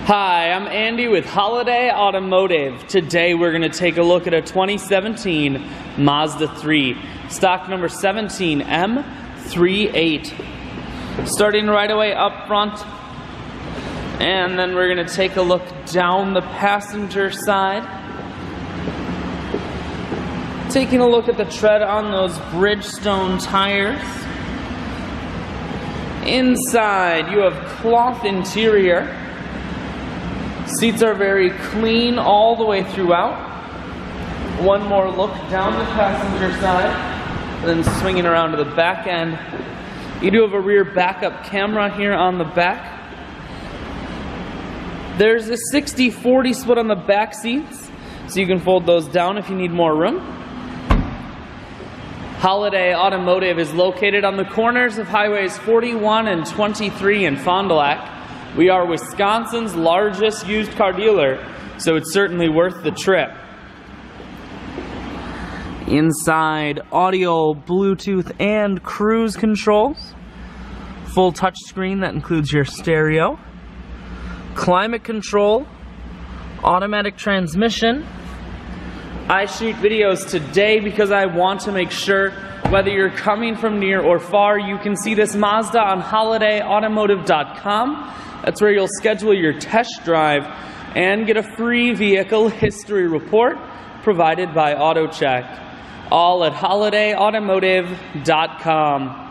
Hi, I'm Andy with Holiday Automotive. Today we're going to take a look at a 2017 Mazda 3, stock number 17M38. Starting right away up front, and then we're going to take a look down the passenger side. Taking a look at the tread on those Bridgestone tires. Inside, you have cloth interior. Seats are very clean all the way throughout. One more look down the passenger side, then swinging around to the back end. You do have a rear backup camera here on the back. There's a 60-40 split on the back seats, so you can fold those down if you need more room. Holiday Automotive is located on the corners of highways 41 and 23 in Fond du Lac. We are Wisconsin's largest used car dealer, so it's certainly worth the trip. Inside, audio, Bluetooth, and cruise controls. Full touchscreen that includes your stereo. Climate control. Automatic transmission. I shoot videos today because I want to make sure whether you're coming from near or far, you can see this Mazda on holidayautomotive.com. That's where you'll schedule your test drive and get a free vehicle history report provided by AutoCheck. All at holidayautomotive.com.